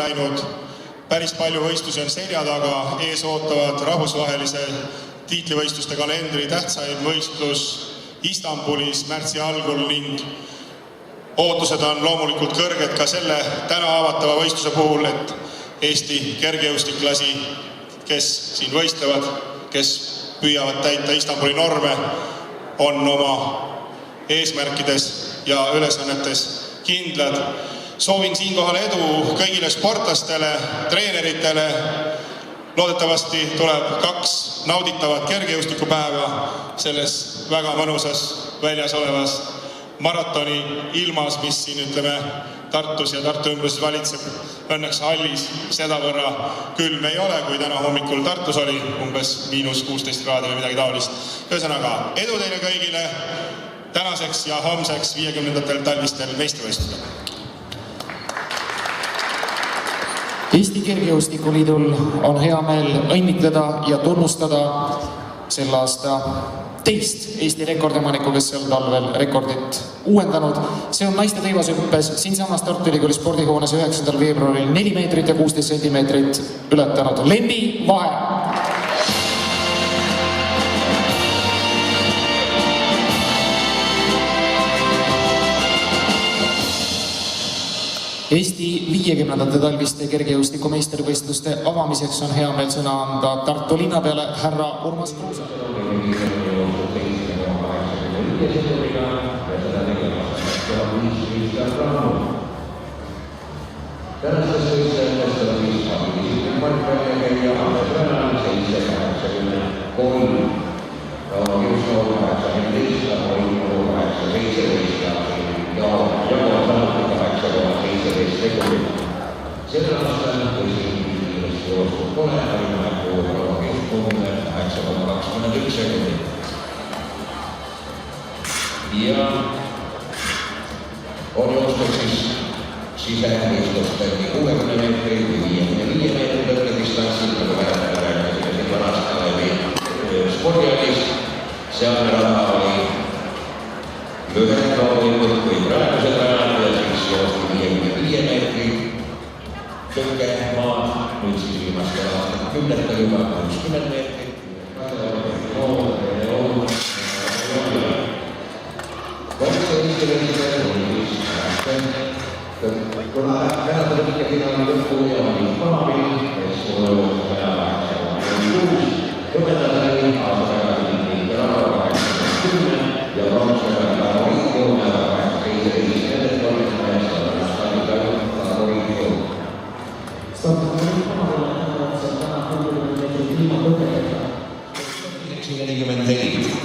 läinud, päris palju võistlusi on selja taga, ees ootavad rahvusvahelise tiitlivõistluste kalendri tähtsaim võistlus Istanbulis märtsi algul ning ootused on loomulikult kõrged ka selle täna avatava võistluse puhul, et Eesti kergejõustiklasi, kes siin võistlevad, kes püüavad täita Istanbuli norme, on oma eesmärkides ja ülesannetes kindlad. Soovin siinkohal edu kõigile sportlastele, treeneritele. Loodetavasti tuleb 2 nauditavat kergejõustikupäeva selles väga mõnusas väljas olevas maratoni ilmas, mis siin Tartus ja Tartu ümbruses valitseb. Õnneks hallis sedavõrra külm ei ole, kui täna hommikul Tartus oli umbes -16 kraadi või midagi taolist. Ühesõnaga, edu teile kõigile tänaseks ja homseks 50. talvistel meistrivõistlustel. Eesti Kergejõustikuliidul on hea meel õnnitleda ja tunnustada sel aasta teist Eesti rekordimanikku, kes sel talvel rekordit uuendanud. See on naiste teivashüppes siinsamas Tartu Ülikooli spordihoones 9. veebruaril 4 meetrit ja 16 sentimeetrit ületanud Lembi Vahe. Eesti 50. talviste kergejõustiku meistrivõistluste avamiseks on hea meel sõna anda Tartu linnapeale härra Urmas Kruuse. Tänastes võistlustes on viispaabilised markväljkäija Andres Väänal 7.83, jõustool 8.15, hoidmuru 8.17 ja jagu samuti 8.17 sekundit. Sellel aastal võistlust joostud pole, aimaheku keskpunne 8.21 sekundit. Ja on joostud siis sisevõistlustel 60 meetri või 55 meetri tõrkedistantsil, nagu mäletada rääkisime siin vanast Kalevi spordialis. Sealne rada oli lühem loomulikult kui praegused rajad ja siis joosti 55 meetri tõrkemaad, nüüd siis viimastel aastakümnetel juba 60 meetrit. Kuna tänasel pikafinaali lõppu ja oli Paavil, kes on vaja 8.6, õpetajani aasta tagasi ja rahva 8.10 ja Romsega Riiko ja 8.17 nendest organiseerimist on aastaid ainult Riiko. Startame Paavil, et täna 30 meetrit ilma õpetajata. 44.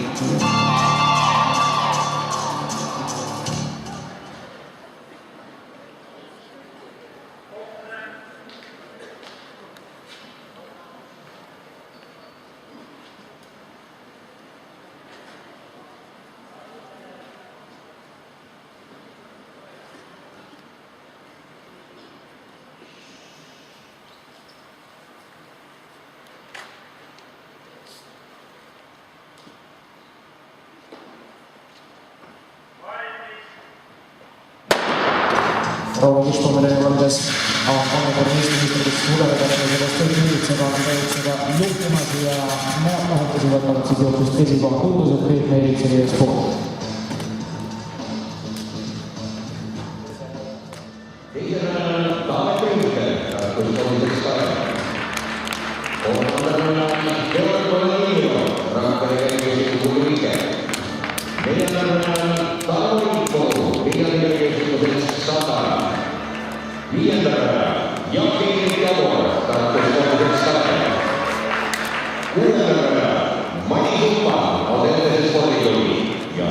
Proua Uspamere valdes Annekorn Eesti ministriks muderadega sellest ülitsega juhtimas ja maatahatusi võtavad siis jookust esikoha tundused Peet Meelitseri ees poolt. Teisena Taavet Rüütel, kus komisjoni Karev. Kolmandana Georg Valeriino, Rakvere kergejõustiku liige. Neljandana Taavo Riiko, Viljandi kergejõustikuselts Satara. Viiendana Jaki Tabor, Tartu spordiselts Karev. Kuuendana Mani Suppa, Odentese spordiklubi ja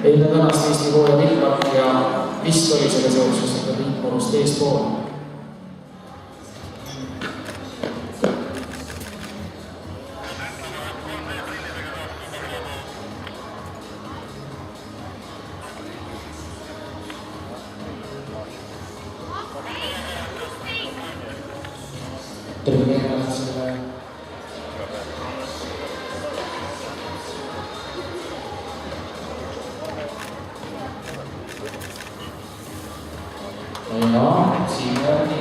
Eile tänast Eesti Koole Vilmak ja vist oli selle seoses Tiit Morust eespool. Tervineerime selle ja siin järgi,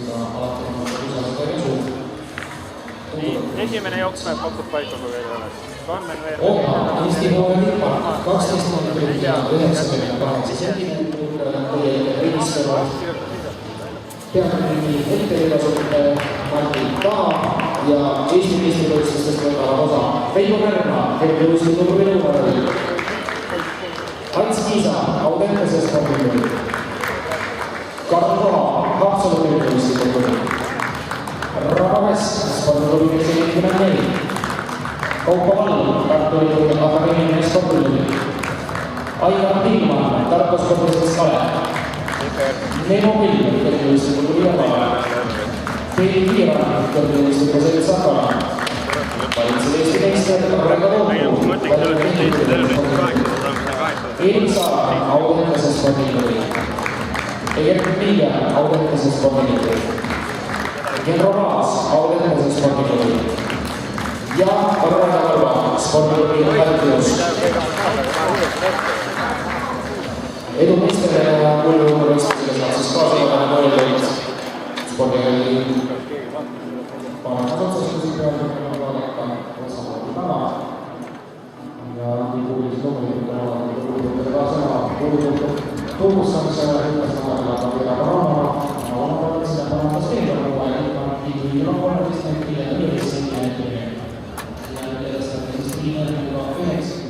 mida alati on usaldada ja suur. Esimene jooksme pakub paika, kui veel ole. Eesti Koole Vilmak, 12 minutit ja 98 sentimeetrit, teie Riistava. Peatrüki ettevedasute Mati Taha ja Eesti meistrivõistlustest võtavad osa Veigo Pärna, kergejõustiku nõuvarali. Ants Kiisa, Audentese spordikooli. Karl Roha, Haapsalu kergejõustiku kooli. Raba Väsk, spordikooli 74. Kaupo Vall, Tartu Ülikooli Akadeemiline spordikooli. Aivar Tilman, Tartu spordikooli Kalev. Neemo Pilv, kergejõustiku kooli Jõgeva. Peeter Kiiran, kergejõustiku kooli Sakala. Valitsev Eesti meister Rega Toomu, Erik Saar, Audentese spordikooli. Egert Miiga, Audentese spordikooli. Genro Maas, Audentese spordikooli. Ja Raja Kalva, spordikooli Hartius. Edu meistele ja mulluumurvõistlusele saab siis kaasa mõeldud spordikooli panemas otsustusi peale vaadata osapoolti täna. Ja nii kuulis loomulikult kuulututele ka sõna kuulutud tuubustamise hüppestamata ka Vira Parama. Oma seda panemas veelgi tiiduliidil on 13 ja 14 sentimeetrini. Ja edestame siis tiiduliidil 99.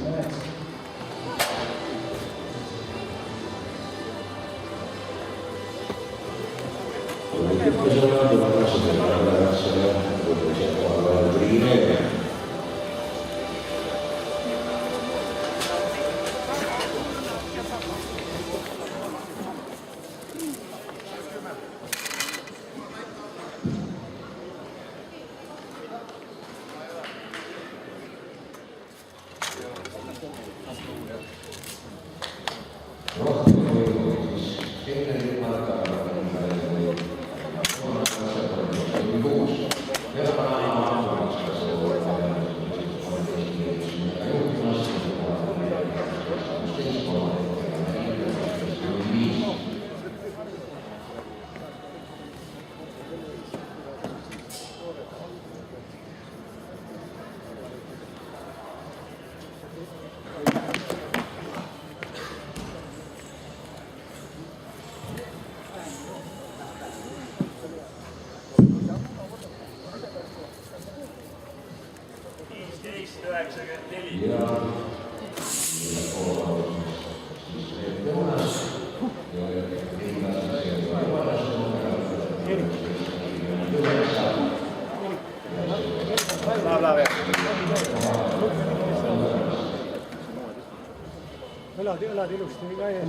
Elad ilusti ka ees.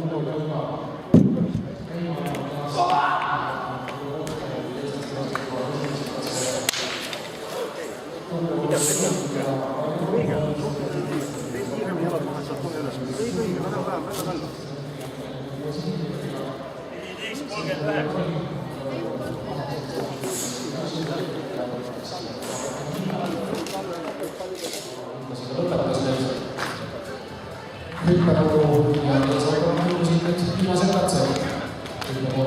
Hüppenõu ja saadavad mõjusid nüüd viimase katse. Hüppenõu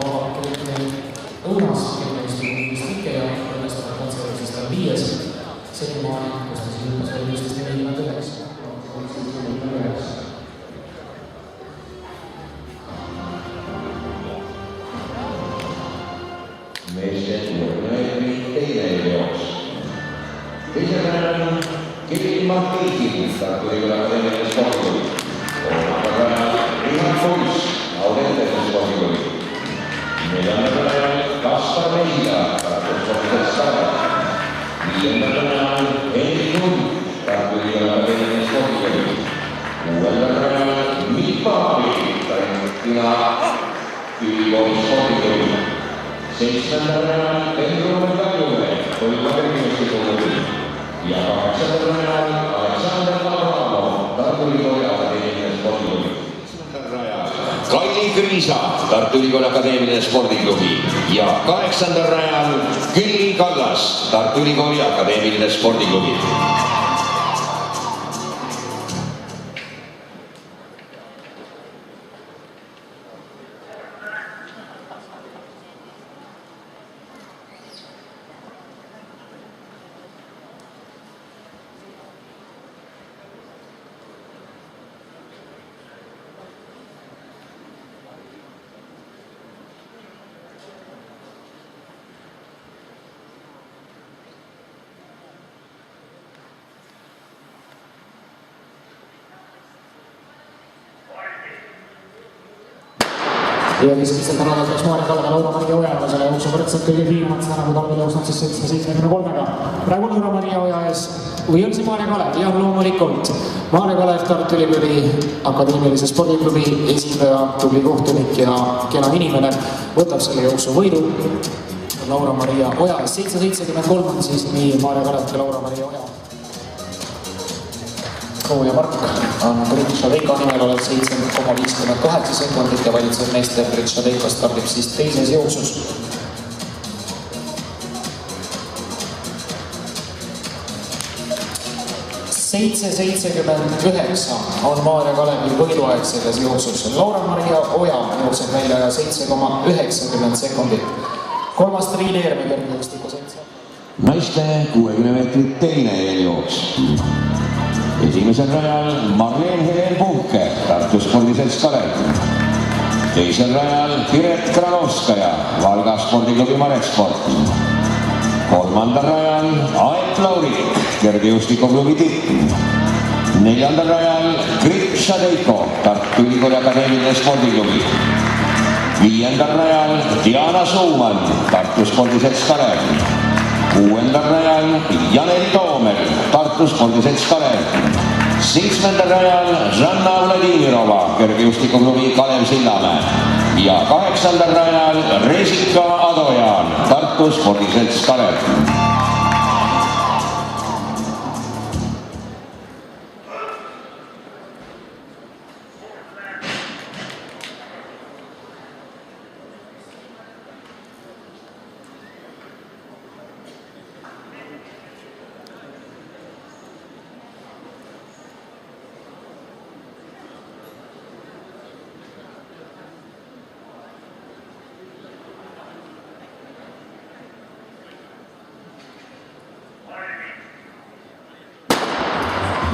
õunas, kergejõustiku Ike ja õnnestavad katseõigusest on 5. Senimaani, kus ta siis hüppas õigustest 49. Meisten juurde teine jooks. Teisena on Kirill Martiikin, Tartu Ülikooli Akadeemiline spordikooli. Rihan Fuls, Audentese spordikooli. Neljandana Kaspar Meisila, Tartu Sportlased Kalev. 5. rajal Hendrik Lund, Tartu Ülikooli Akadeemiline Spordikooli. 6. rajal Mikk Paavi, Tallinna Ülikooli Spordikooli. 7. rajal Hendrik Kaljumäe, Põlva Kergejõustikukooli. Ja 8. rajal Aleksander Lavramo, Tartu Ülikooli Akadeemiline Spordikooli. 7. rajal Kaili Kriisa, Tartu Ülikooli Akadeemiline Spordiklubi. Ja 8. rajal Külli Kallas, Tartu Ülikooli Akadeemiline Spordiklubi. ja keskmiselt tänavad läks Maarja Kalev ja Laura-Maria Oja selle jooksu võrdselt kõige viimati tänavu talvel jooksnud siis 773-ga. Praegu Laura-Maria Oja ees või on see Maarja Kalev? Jah, loomulikult. Maarja Kalev, Tartu Ülikooli Akadeemilise Spordiklubi esindaja, tubli kohtunik ja kena inimene, võtab selle jooksu võidu. Laura-Maria Oja ees 773 on siis nii Maarja Kalev kui Laura-Maria Oja. Koo ja Mark on Gritša Veiko nimel oled 7,58 sekundit ja valitsev meeste Gritša Veiko stardib siis teises jooksus. 7,79 on Maarja Kalevi võiduaeg selles jooksus. Laura-Maria Oja jookseb välja 7,90 sekundit. Kolmas Triin Eerme kergejõustiku seltsi. Naiste 60 meetrit teine eeljooks. Esimesel rajal Marleen-Helen Puhke, Tartu Spordiselts Kalev. Teisel rajal Piret Kranovskaja, Valga Spordiklubi Maresport. Kolmandal rajal Aet Laurik, kergejõustikuklubi Tipp. Neljandal rajal Gritša Veiko, Tartu Ülikooli Akadeemiline Spordiklubi. Viiendal rajal Diana Suumann, Tartu Spordiselts Kalev. Kuuendal rajal Janel Toomel, Tartu Spordiselts Kalev. Seitsmendal rajal Žanna Vladimirova, kergejõustikuklubi Kalev Sillamäe. Ja 8. rajal Resika Adojan, Tartu Spordiselts Kalev.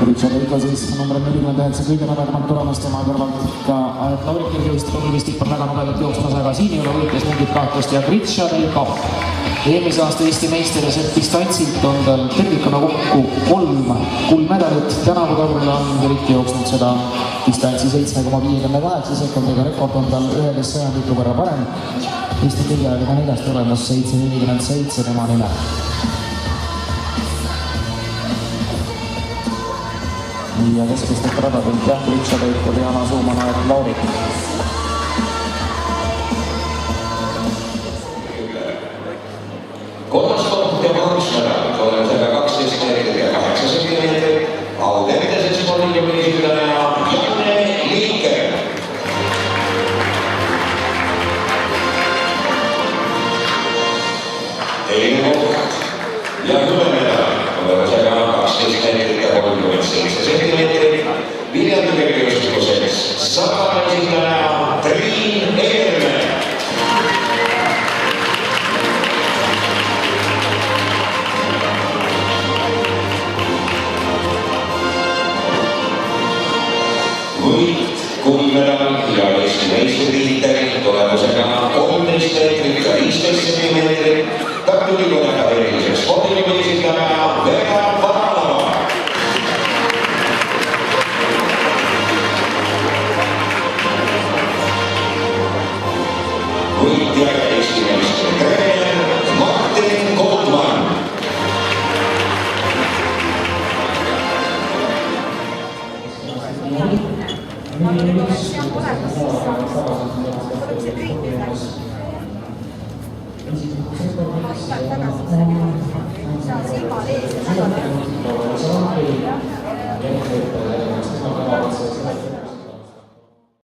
Gritša Veiko siis number 49 kõige nobedamat tulemust tema kõrvalt ka Aet Laurik kergejõustikuklubi Tipp on väga nobedalt jooksmas, aga siin ei ole võites mingit kahtlust ja Gritša Veiko eelmise aasta Eesti meister ja sealt distantsilt on tal tervikuna kokku 3 kuldmedalit. Tänavu talvel on eriti jooksnud seda distantsi 7,58 sekundiga, rekord on tal 11 sõjandiku võrra parem. Eesti kõigeajaga 4 tulemus 7,47 tema nimel. Ja keskmistelt radadelt jah, Gritša Veiko, Diana Suumann, Aet Laurik. Kolmas koht ja pronksmedal tulemusega 12 meetrit ja 8 sentimeetrit. Audentese spordiklubi esindaja Janne Liiker. Teine koht ja hõbemedal tulemusega 12 meetrit ja 37 sentimeetrit. Viljandi kergejõustiku selts Sakala esindaja Triin Eerme. Võit, kuldmedal ja Eesti meistritiitel tulemusega 13 meetrit ja 15 sentimeetrit. Tartu Ülikooli Akadeemilise Spordiklubi esindaja Vega Varalova. võitja Eesti meeste treener Martin Koldman. Seal silma ees ja nädal.